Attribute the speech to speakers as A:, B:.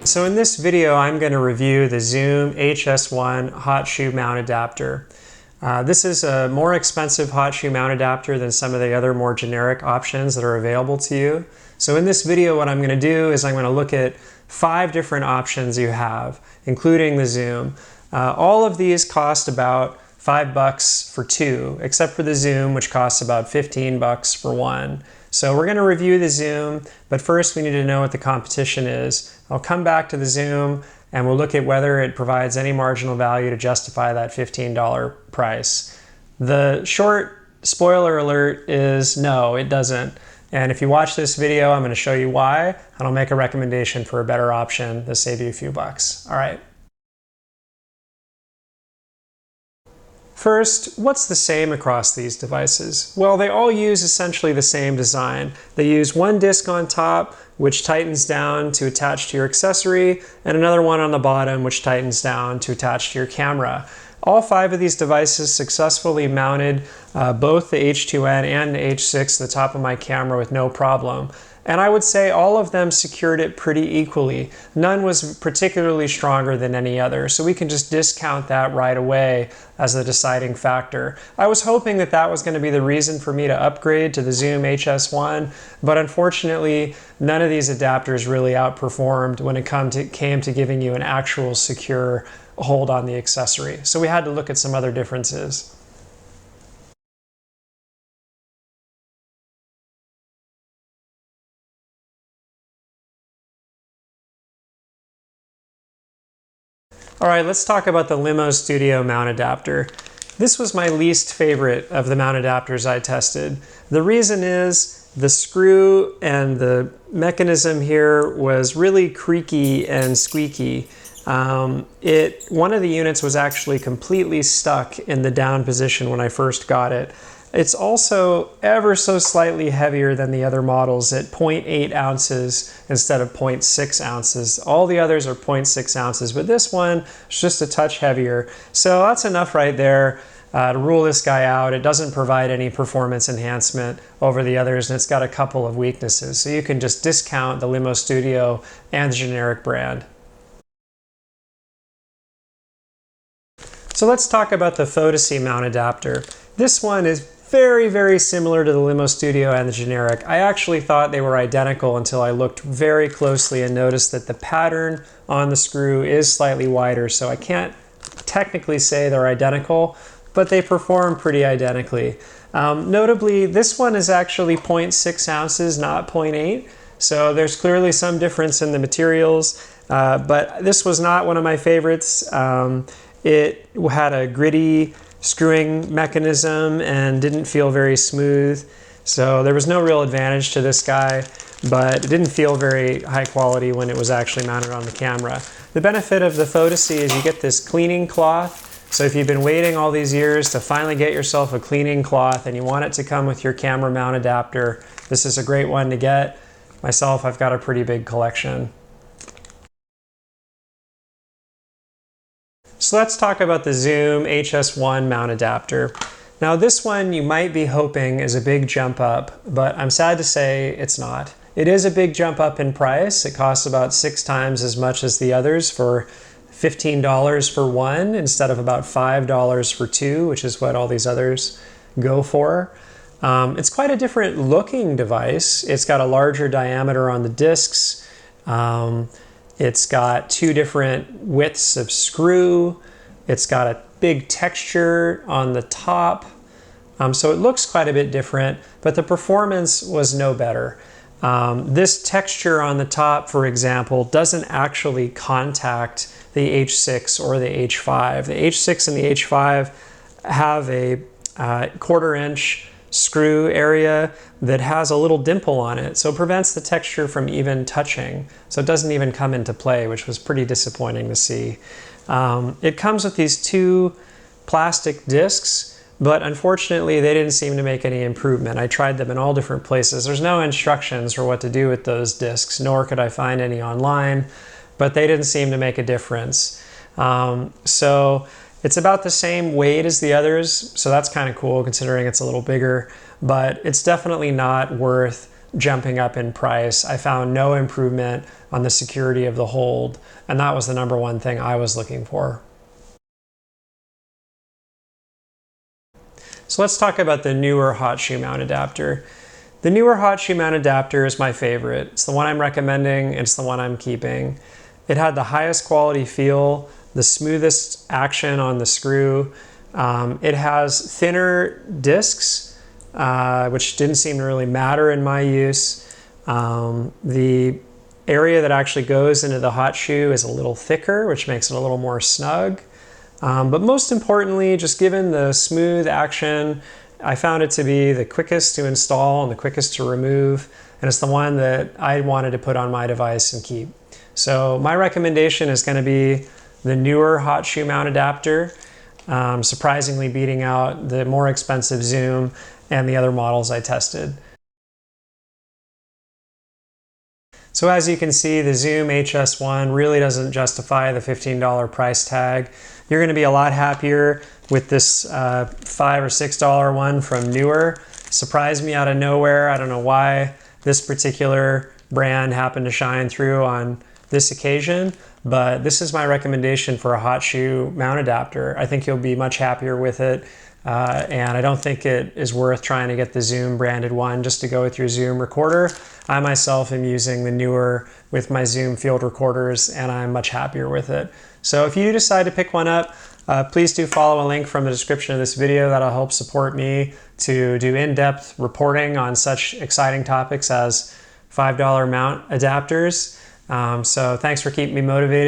A: So in this video, I'm going to review the Zoom HS-1 hot shoe mount adapter. This is a more expensive hot shoe mount adapter than some of the other more generic options that are available to you. So in this video, what I'm going to do is I'm going to look at 5 different options you have, including the Zoom. All of these cost about $5 for 2, except for the Zoom, which costs about $15 for 1. So we're going to review the Zoom, but first we need to know what the competition is. I'll come back to the Zoom and we'll look at whether it provides any marginal value to justify that $15 price. The short spoiler alert is no, it doesn't. And if you watch this video, I'm going to show you why, and I'll make a recommendation for a better option that'll save you a few bucks. All right. First, what's the same across these devices? Well, they all use essentially the same design. They use one disc on top, which tightens down to attach to your accessory, and another one on the bottom, which tightens down to attach to your camera. All 5 of these devices successfully mounted both the H2N and the H6 to the top of my camera with no problem. And I would say all of them secured it pretty equally. None was particularly stronger than any other, so we can just discount that right away as the deciding factor. I was hoping that that was going to be the reason for me to upgrade to the Zoom HS-1, but unfortunately, none of these adapters really outperformed when it came to giving you an actual secure hold on the accessory. So we had to look at some other differences. All right, let's talk about the Limo Studio mount adapter. This was my least favorite of the mount adapters I tested. The reason is the screw and the mechanism here was really creaky and squeaky. One of the units was actually completely stuck in the down position when I first got it. It's also ever so slightly heavier than the other models at 0.8 ounces instead of 0.6 ounces. All the others are 0.6 ounces, but this one is just a touch heavier. So that's enough right there to rule this guy out. It doesn't provide any performance enhancement over the others, and it's got a couple of weaknesses. So you can just discount the Limo Studio and the generic brand. So let's talk about the Fotoc mount adapter. This one is very, very similar to the Limo Studio and the generic. I actually thought they were identical until I looked very closely and noticed that the pattern on the screw is slightly wider, so I can't technically say they're identical, but they perform pretty identically. Notably, this one is actually 0.6 ounces, not 0.8, so there's clearly some difference in the materials, but this was not one of my favorites. It had a gritty screwing mechanism and didn't feel very smooth. So there was no real advantage to this guy, but it didn't feel very high quality when it was actually mounted on the camera. The benefit of the Fotoc is you get this cleaning cloth. So if you've been waiting all these years to finally get yourself a cleaning cloth and you want it to come with your camera mount adapter, this is a great one to get. Myself, I've got a pretty big collection. So let's talk about the Zoom HS-1 mount adapter. Now this one you might be hoping is a big jump up, but I'm sad to say it's not. It is a big jump up in price. It costs about 6 times as much as the others for $15 for 1 instead of about $5 for 2, which is what all these others go for. It's quite a different looking device. It's got a larger diameter on the discs. It's got 2 different widths of screw. It's got a big texture on the top. So it looks quite a bit different, but the performance was no better. This texture on the top, for example, doesn't actually contact the H6 or the H5. The H6 and the H5 have a 1/4 inch screw area that has a little dimple on it, so it prevents the texture from even touching. So it doesn't even come into play, which was pretty disappointing to see. It comes with these 2 plastic discs, but unfortunately they didn't seem to make any improvement. I tried them in all different places. There's no instructions for what to do with those discs, nor could I find any online, but they didn't seem to make a difference. So it's about the same weight as the others, so that's kind of cool considering it's a little bigger, but it's definitely not worth jumping up in price. I found no improvement on the security of the hold, and that was the number one thing I was looking for. So let's talk about the newer hot shoe mount adapter. The newer hot shoe mount adapter is my favorite. It's the one I'm recommending, it's the one I'm keeping. It had the highest quality feel, the smoothest action on the screw. It has thinner discs, which didn't seem to really matter in my use. The area that actually goes into the hot shoe is a little thicker, which makes it a little more snug. But most importantly, just given the smooth action, I found it to be the quickest to install and the quickest to remove, and it's the one that I wanted to put on my device and keep. So my recommendation is going to be the newer hot shoe mount adapter, surprisingly beating out the more expensive Zoom and the other models I tested. So as you can see, the Zoom HS-1 really doesn't justify the $15 price tag. You're going to be a lot happier with this $5 or $6 one from Newer. Surprised me out of nowhere. I don't know why this particular brand happened to shine through on this occasion, but this is my recommendation for a hot shoe mount adapter. I think you'll be much happier with it, and I don't think it is worth trying to get the Zoom branded one just to go with your Zoom recorder. I myself am using the Newer with my Zoom field recorders, and I'm much happier with it. So if you decide to pick one up, please do follow a link from the description of this video. That'll help support me to do in-depth reporting on such exciting topics as $5 mount adapters. So thanks for keeping me motivated.